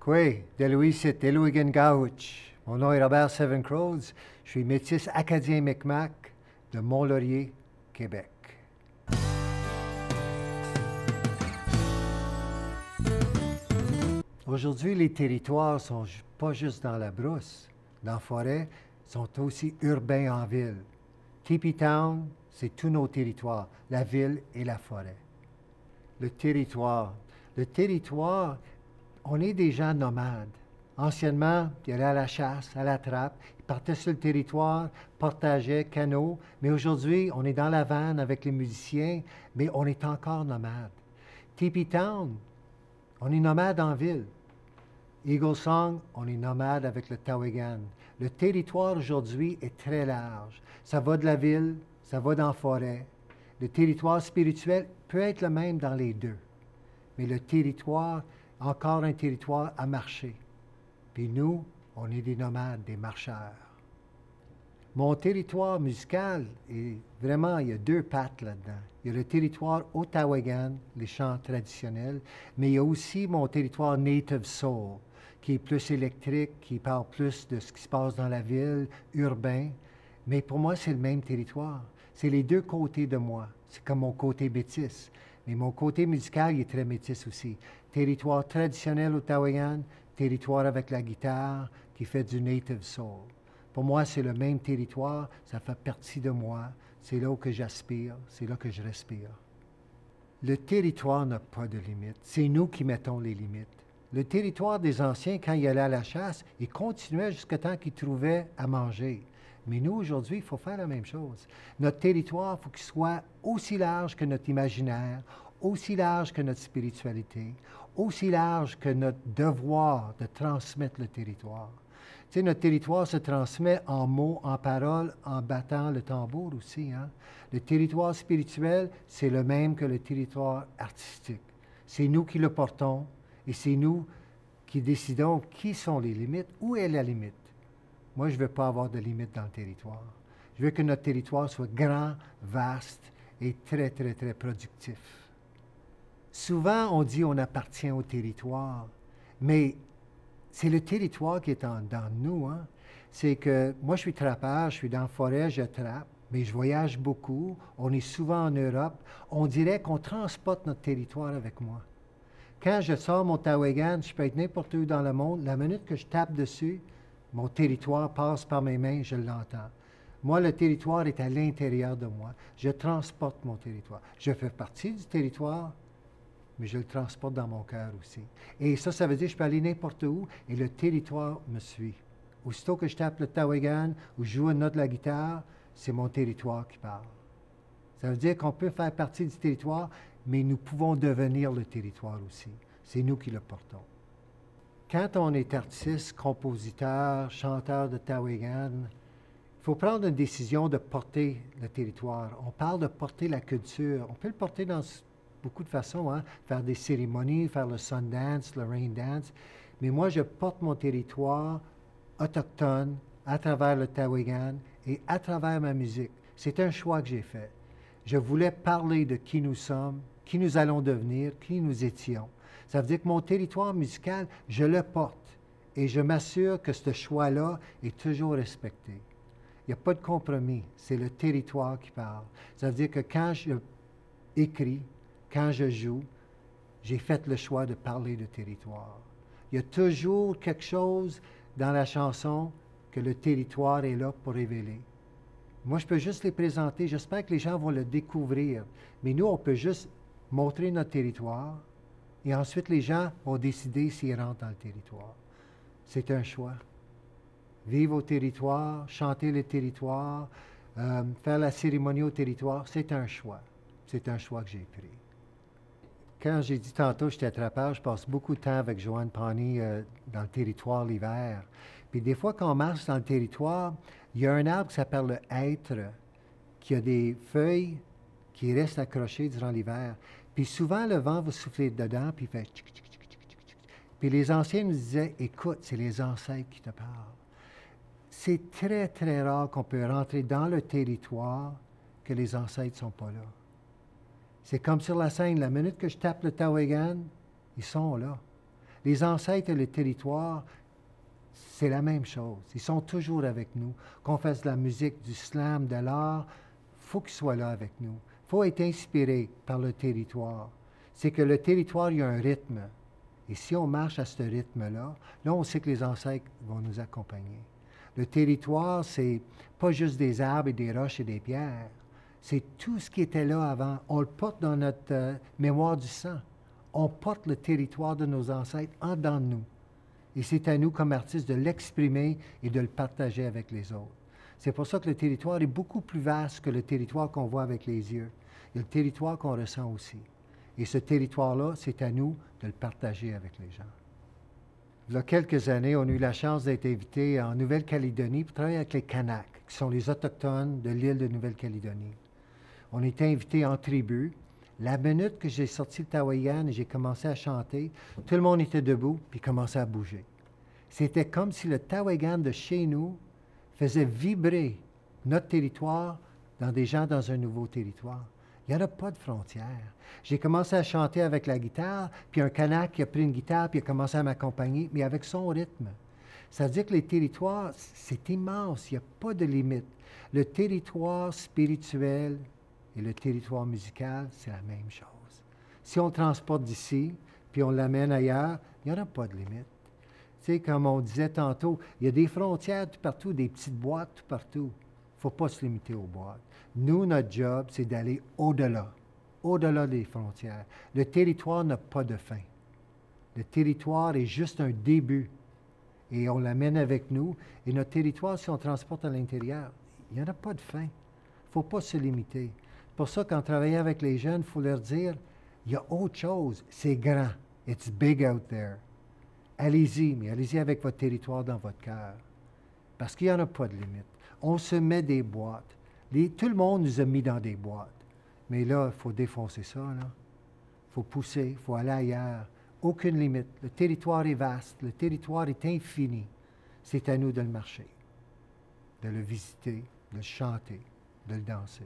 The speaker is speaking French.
Kwe, Deloïsit, Eloigan Gauch. Mon nom est Robert Seven Crows. Je suis métis acadien Micmac de Mont-Laurier, Québec. Aujourd'hui, les territoires ne sont pas juste dans la brousse, dans la forêt, sont aussi urbains en ville. Teepee Town, c'est tous nos territoires, la ville et la forêt. Le territoire. Le territoire, on est des gens nomades. Anciennement, ils allaient à la chasse, à la trappe, ils partaient sur le territoire, partageaient, canot, mais aujourd'hui, on est dans la vanne avec les musiciens, mais on est encore nomades. Teepee Town, on est nomade en ville. Eagle Song, on est nomade avec le Tawegan. Le territoire aujourd'hui est très large. Ça va de la ville, ça va dans la forêt. Le territoire spirituel peut être le même dans les deux. Mais le territoire, encore un territoire à marcher. Puis nous, on est des nomades, des marcheurs. Mon territoire musical, est vraiment, il y a deux pattes là-dedans. Il y a le territoire Ottawagan, les chants traditionnels, mais il y a aussi mon territoire Native Soul, qui est plus électrique, qui parle plus de ce qui se passe dans la ville, urbain. Mais pour moi, c'est le même territoire. C'est les deux côtés de moi. C'est comme mon côté métis. Mais mon côté musical, il est très métis aussi. Territoire traditionnel Ottawagan, territoire avec la guitare, qui fait du Native Soul. Pour moi, c'est le même territoire, ça fait partie de moi. C'est là où que j'aspire, c'est là que je respire. Le territoire n'a pas de limite. C'est nous qui mettons les limites. Le territoire des anciens, quand ils allaient à la chasse, ils continuaient jusqu'à temps qu'ils trouvaient à manger. Mais nous, aujourd'hui, il faut faire la même chose. Notre territoire, il faut qu'il soit aussi large que notre imaginaire, aussi large que notre spiritualité, aussi large que notre devoir de transmettre le territoire. Tu sais, notre territoire se transmet en mots, en paroles, en battant le tambour aussi. Hein? Le territoire spirituel, c'est le même que le territoire artistique. C'est nous qui le portons et c'est nous qui décidons qui sont les limites, où est la limite. Moi, je ne veux pas avoir de limite dans le territoire. Je veux que notre territoire soit grand, vaste et très, très, très productif. Souvent, on dit on appartient au territoire, mais c'est le territoire qui est dans nous. Hein? C'est que moi, je suis trappeur, je suis dans la forêt, je trappe, mais je voyage beaucoup. On est souvent en Europe. On dirait qu'on transporte notre territoire avec moi. Quand je sors mon Tawegan, je peux être n'importe où dans le monde. La minute que je tape dessus, mon territoire passe par mes mains, je l'entends. Moi, le territoire est à l'intérieur de moi. Je transporte mon territoire. Je fais partie du territoire, mais je le transporte dans mon cœur aussi. Et ça veut dire que je peux aller n'importe où et le territoire me suit. Aussitôt que je tape le Tawegan ou je joue une note de la guitare, c'est mon territoire qui parle. Ça veut dire qu'on peut faire partie du territoire, mais nous pouvons devenir le territoire aussi. C'est nous qui le portons. Quand on est artiste, compositeur, chanteur de Tawegan, il faut prendre une décision de porter le territoire. On parle de porter la culture. On peut le porter dans beaucoup de façons, hein? Faire des cérémonies, faire le Sundance, le Rain Dance. Mais moi, je porte mon territoire autochtone à travers le Tawegan et à travers ma musique. C'est un choix que j'ai fait. Je voulais parler de qui nous sommes, qui nous allons devenir, qui nous étions. Ça veut dire que mon territoire musical, je le porte et je m'assure que ce choix-là est toujours respecté. Il n'y a pas de compromis, c'est le territoire qui parle. Ça veut dire que quand je écris, quand je joue, j'ai fait le choix de parler de territoire. Il y a toujours quelque chose dans la chanson que le territoire est là pour révéler. Moi, je peux juste les présenter. J'espère que les gens vont le découvrir. Mais nous, on peut juste montrer notre territoire et ensuite les gens vont décider s'ils rentrent dans le territoire. C'est un choix. Vivre au territoire, chanter le territoire, faire la cérémonie au territoire, c'est un choix. C'est un choix que j'ai pris. Quand j'ai dit tantôt que j'étais trappeur, je passe beaucoup de temps avec Joanne Pawnee dans le territoire l'hiver. Puis des fois, quand on marche dans le territoire, il y a un arbre qui s'appelle le hêtre, qui a des feuilles qui restent accrochées durant l'hiver. Puis souvent, le vent va souffler dedans, puis il fait tchic, tchic, tchic, tchic, tchic, tchic. Puis les anciens nous disaient, écoute, c'est les ancêtres qui te parlent. C'est très, très rare qu'on peut rentrer dans le territoire que les ancêtres ne sont pas là. C'est comme sur la scène, la minute que je tape le Tawegan, ils sont là. Les ancêtres et le territoire, c'est la même chose. Ils sont toujours avec nous. Qu'on fasse de la musique, du slam, de l'art, il faut qu'ils soient là avec nous. Il faut être inspiré par le territoire. C'est que le territoire, il y a un rythme. Et si on marche à ce rythme-là, là, on sait que les ancêtres vont nous accompagner. Le territoire, c'est pas juste des arbres et des roches et des pierres. C'est tout ce qui était là avant. On le porte dans notre mémoire du sang. On porte le territoire de nos ancêtres en dedans de nous. Et c'est à nous, comme artistes, de l'exprimer et de le partager avec les autres. C'est pour ça que le territoire est beaucoup plus vaste que le territoire qu'on voit avec les yeux. Il y a le territoire qu'on ressent aussi. Et ce territoire-là, c'est à nous de le partager avec les gens. Il y a quelques années, on a eu la chance d'être invités en Nouvelle-Calédonie pour travailler avec les Kanaks, qui sont les Autochtones de l'île de Nouvelle-Calédonie. On était invités en tribu. La minute que j'ai sorti le Tawayan et j'ai commencé à chanter, tout le monde était debout puis commençait à bouger. C'était comme si le Tawayan de chez nous faisait vibrer notre territoire dans des gens dans un nouveau territoire. Il n'y en a pas de frontières. J'ai commencé à chanter avec la guitare, puis un Kanak qui a pris une guitare puis a commencé à m'accompagner, mais avec son rythme. Ça veut dire que les territoires, c'est immense, il n'y a pas de limite. Le territoire spirituel et le territoire musical, c'est la même chose. Si on le transporte d'ici, puis on l'amène ailleurs, il n'y en a pas de limite. Tu sais, comme on disait tantôt, il y a des frontières tout partout, des petites boîtes tout partout. Il ne faut pas se limiter aux boîtes. Nous, notre job, c'est d'aller au-delà, au-delà des frontières. Le territoire n'a pas de fin. Le territoire est juste un début. Et on l'amène avec nous. Et notre territoire, si on transporte à l'intérieur, il n'y en a pas de fin. Il ne faut pas se limiter. Pour ça, quand on travaille avec les jeunes, il faut leur dire, il y a autre chose. C'est grand. It's big out there. Allez-y, mais allez-y avec votre territoire dans votre cœur. Parce qu'il n'y en a pas de limite. On se met des boîtes. Tout le monde nous a mis dans des boîtes. Mais là, il faut défoncer ça. Il faut pousser, il faut aller ailleurs. Aucune limite. Le territoire est vaste. Le territoire est infini. C'est à nous de le marcher, de le visiter, de le chanter, de le danser.